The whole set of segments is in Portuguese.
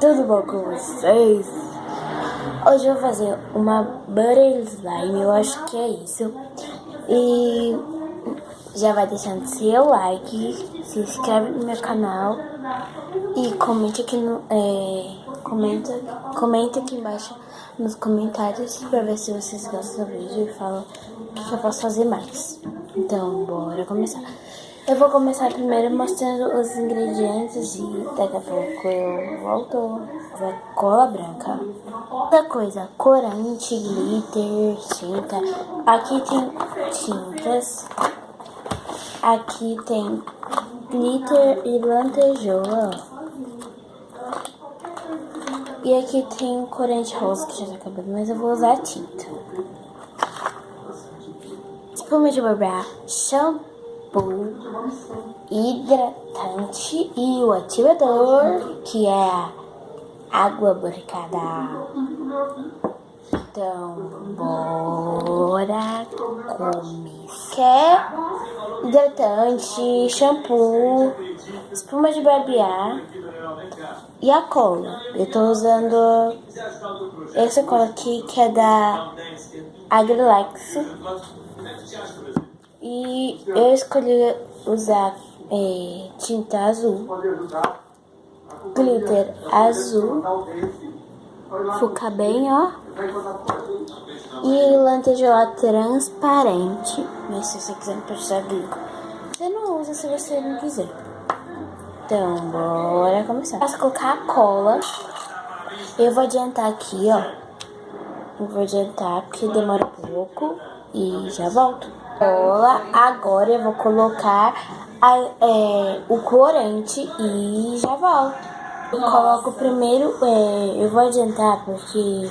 Tudo bom com vocês? Hoje eu vou fazer uma butter slime, eu acho que é isso. E já vai deixando seu like, se inscreve no meu canal e comente aqui no comenta aqui embaixo nos comentários pra ver se vocês gostam do vídeo e falam o que eu posso fazer mais. Então, bora começar. Eu vou começar primeiro mostrando os ingredientes e daqui a pouco eu volto com cola branca. Outra coisa, corante, glitter, tinta. Aqui tem tintas. Aqui tem glitter e lantejoula. E aqui tem corante rosa que já tá acabando, mas eu vou usar tinta. Espuma de barbear, shampoo, hidratante e o ativador, que é a água borricada. Então, bora começar. Quer hidratante, shampoo, espuma de barbear e a cola. Eu tô usando essa cola aqui, que é da Agrilex. E eu escolhi usar tinta azul, glitter azul, focar bem, ó, e lantejoula transparente. Mas se você quiser precisar glitter, você não usa se você não quiser. Então, bora começar. Posso colocar a cola. Eu vou adiantar aqui, ó. Eu vou adiantar porque demora um pouco e já volto. Agora eu vou colocar o corante e já volto. Eu coloco primeiro, eu vou adiantar porque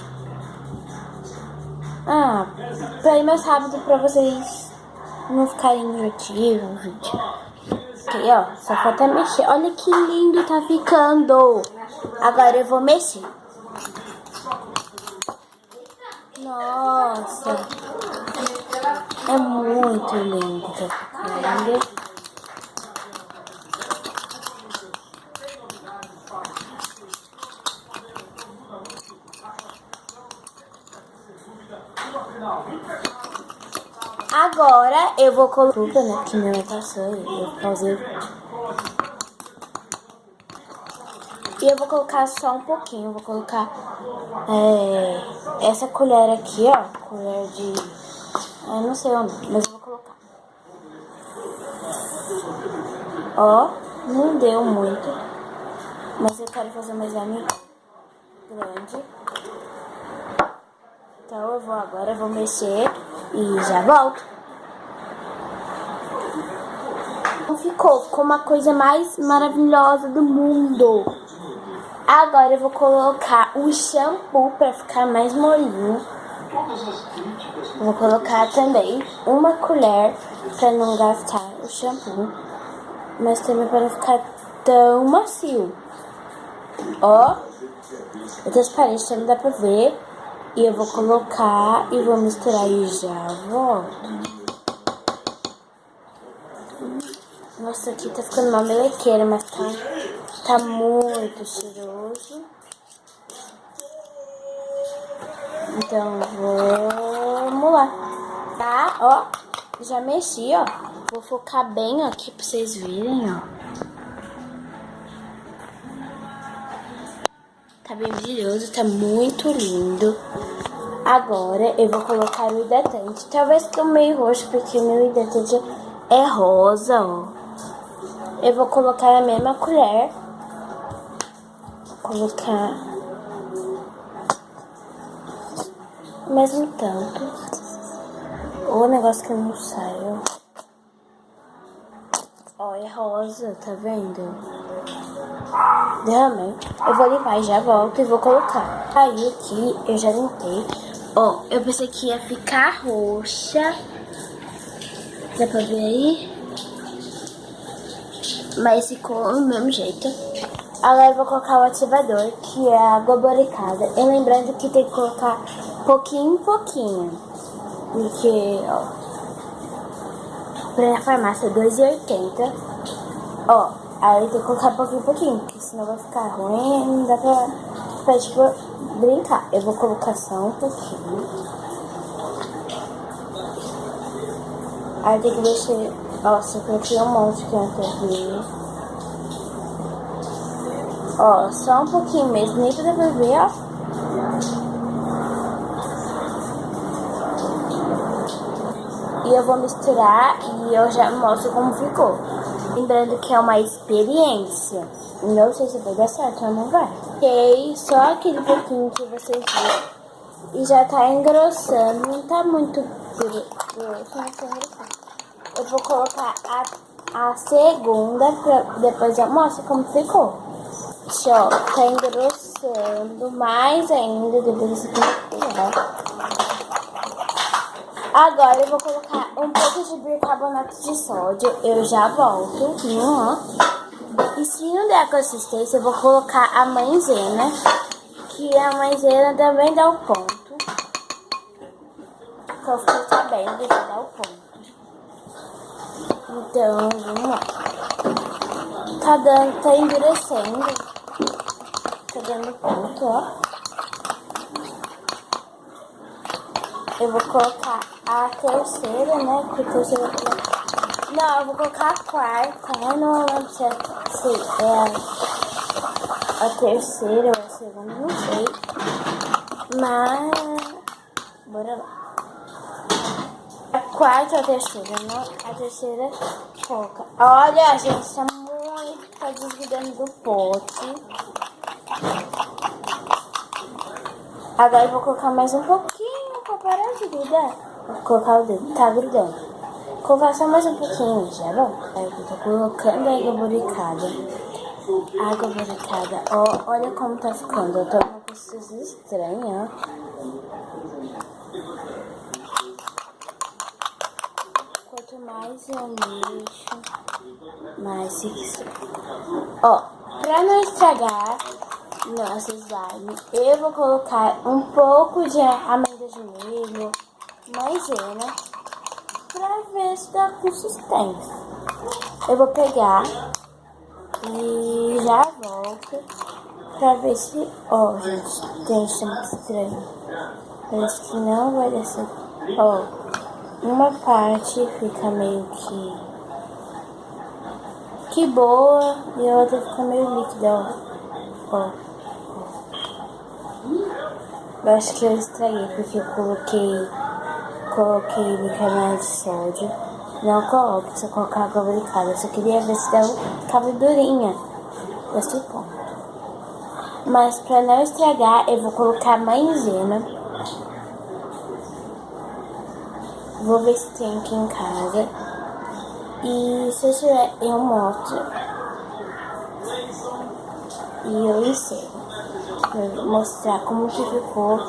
pra ir mais rápido pra vocês não ficarem enjoativos no vídeo. Ok, ó, só falta mexer. Olha que lindo tá ficando. Agora eu vou mexer. Nossa, é muito lindo tá ficando. Agora eu vou colocar, né, que minha mãe passou, eu vou fazer. E eu vou colocar só um pouquinho, eu vou colocar essa colher aqui, ó, colher de, eu não sei o nome, mas eu vou colocar. Ó, não deu muito, mas eu quero fazer uma slime grande. Então eu vou agora, vou mexer e já volto. Ficou uma coisa mais maravilhosa do mundo. Agora eu vou colocar o shampoo para ficar mais molinho. Vou colocar também uma colher para não gastar o shampoo, mas também para não ficar tão macio. Ó, é transparente, também dá pra ver. E eu vou colocar e vou misturar e já volto. Nossa, aqui tá ficando uma melequeira, mas tá muito cheiroso. Então, vamos lá. Tá, ó, já mexi, ó. Vou focar bem aqui pra vocês verem, ó. Tá bem brilhoso, tá muito lindo. Agora eu vou colocar o hidratante. Talvez fique meio roxo, porque o meu hidratante é rosa, ó. Eu vou colocar a mesma colher. Vou colocar o mesmo tanto. O negócio que não sai, ó, é rosa, tá vendo? Derramei. Eu vou limpar e já volto e vou colocar. Aí aqui eu já limpei. Ó, eu pensei que ia ficar roxa. Dá pra ver aí? Mas ficou do mesmo jeito. Agora eu vou colocar o ativador, que é a água borricada. E lembrando que tem que colocar pouquinho em pouquinho. Porque, ó, pra farmácia R$2,80. Ó, Aí tem que colocar pouquinho, porque senão vai ficar ruim, não dá pra tipo, brincar. Eu vou colocar só um pouquinho. Aí tem que deixar... Nossa, eu coloquei um monte que eu não. Ó, só um pouquinho mesmo, nem pra depois ver, ó. E eu vou misturar e eu já mostro como ficou. Lembrando que é uma experiência. Não sei se vai dar certo ou não vai. Ok, só aquele pouquinho que vocês viram. E já tá engrossando. Não tá muito grosso, não tá engrossando. Eu vou colocar a segunda, depois eu mostro como ficou. Ó, tá engrossando mais ainda, depois você tem que pegar. Agora eu vou colocar um pouco de bicarbonato de sódio, eu já volto, E se não der consistência, eu vou colocar a maisena, que a maisena também dá o ponto. Que eu fiquei sabendo que dá o ponto. Então, vamos lá. Tá endurecendo. Tá dando ponto, ó. Eu vou colocar a terceira, né? Que a terceira... Não, eu vou colocar a quarta. Eu não lembro se é a terceira ou a segunda, não sei. Mas... bora lá. A quarta ou a terceira, né? A terceira coloca. Olha, gente, tá muito... tá desgrudando do pote. Agora eu vou colocar mais um pouquinho pra parar de grudar. Vou colocar o dedo, tá grudando. Vou colocar só mais um pouquinho, já bom? Aí eu tô colocando a água boricada. Água boricada. Ó, olha como tá ficando. Eu tô uma coisa estranha, ó. Quanto mais eu mexo, mais fixa. Ó, pra não estragar nosso slime, eu vou colocar um pouco de amêndoa de milho, maisena, pra ver se dá consistência. Eu vou pegar e já volto pra ver se... Ó, gente, tem isso muito estranho. Parece que não vai descer. Ó, uma parte fica meio que boa e a outra fica meio líquida, ó. Eu acho que eu estraguei porque eu coloquei bicarbonato de sódio. Não coloque, só colocar água boricada. Eu só queria ver se ficava durinha. Esse ponto. Mas pra não estragar, eu vou colocar maisena. Vou ver se tem aqui em casa. E se eu tiver, eu mostro. E eu encerro. Pra mostrar como que ficou.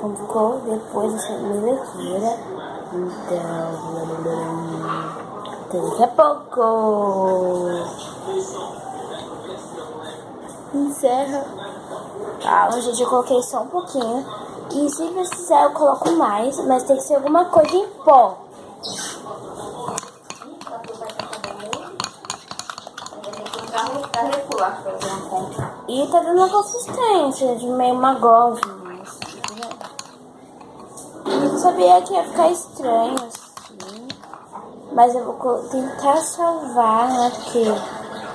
Como ficou depois dessa melequeira. Então, daqui a pouco. Encerra. Ah, gente, eu coloquei só um pouquinho. E se precisar eu coloco mais, mas tem que ser alguma coisa em pó. E tá dando uma consistência de meio uma gosma. Eu sabia que ia ficar estranho assim. Mas eu vou tentar salvar, né? Porque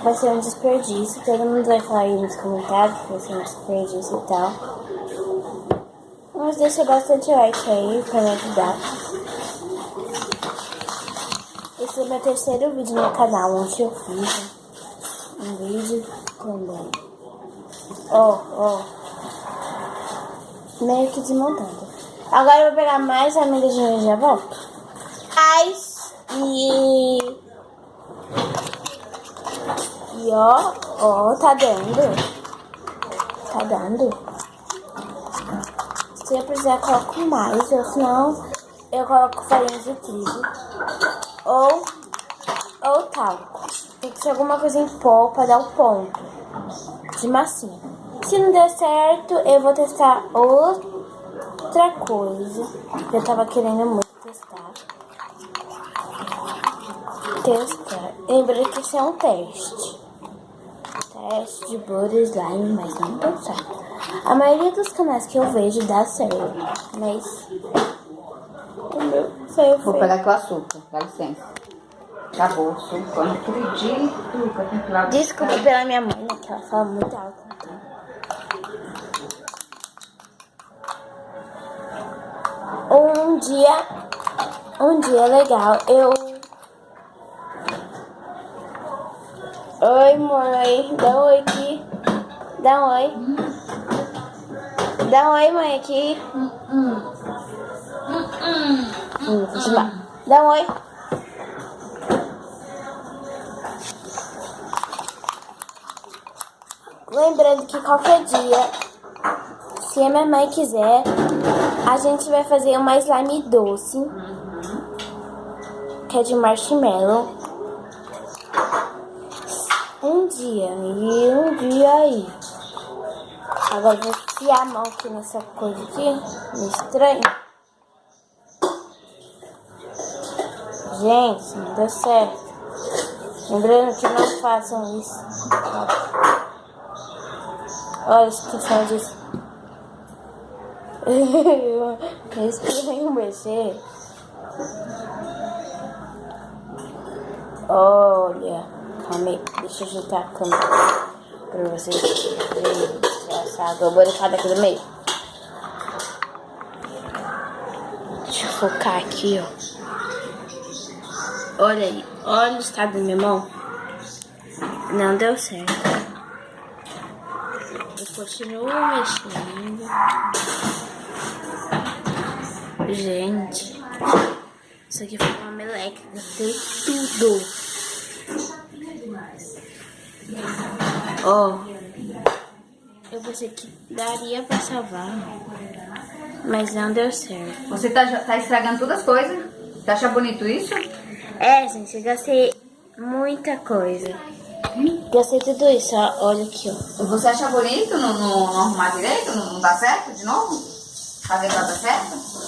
vai ser um desperdício. Todo mundo vai falar aí nos comentários que vai ser um desperdício e tal. Mas deixa bastante like aí pra me ajudar. Esse é o meu terceiro vídeo no canal, onde eu fiz um vídeo também. Ó. Meio que desmontando. Agora eu vou pegar mais amêndoas de milho e já volto. E ó, tá dando. Tá dando. Se eu precisar, eu coloco mais. Ou senão, eu coloco farinha de trigo. Ou talco. Tem que ser alguma coisa em pó pra dar o ponto de massinha. Se não der certo, eu vou testar outra coisa. Eu tava querendo muito testar. Lembrando que isso é um teste. Teste de Butter Slime, mas não deu certo. A maioria dos canais que eu vejo dá certo, mas o meu foi Vou pegar aqui o açúcar, dá licença. Acabou o açúcar, não acredito que eu tenho que lavar. Desculpa pela minha mãe, né, que ela fala muito alto. Então. Um dia legal, Oi, mãe, dá um oi aqui. Dá um oi. Dá um oi, mãe, aqui. Dá um oi. Lembrando que qualquer dia, se a minha mãe quiser, a gente vai fazer uma slime doce, que é de marshmallow. Um dia aí. Agora eu vou enfiar a mão aqui nessa coisa aqui, meio estranho. Gente, não deu certo. Lembrando que não façam isso. Olha, esqueci disso. É estranho mexer. Olha, calma aí, deixa eu ajeitar a câmera pra vocês verem essa água borrifada aqui do meio. Deixa eu focar aqui, ó. Olha aí, olha o estado da minha mão. Não deu certo. Eu continuo mexendo. Gente, isso aqui foi uma meleca. Gastei tudo. Ó, eu pensei que daria pra salvar, mas não deu certo. Você tá estragando todas as coisas? Tá achando bonito isso? É, gente, eu gastei muita coisa. Gastei tudo isso, ó. Olha aqui, ó. Você acha bonito não arrumar direito? Não dá certo de novo? Fazer pra dar certo?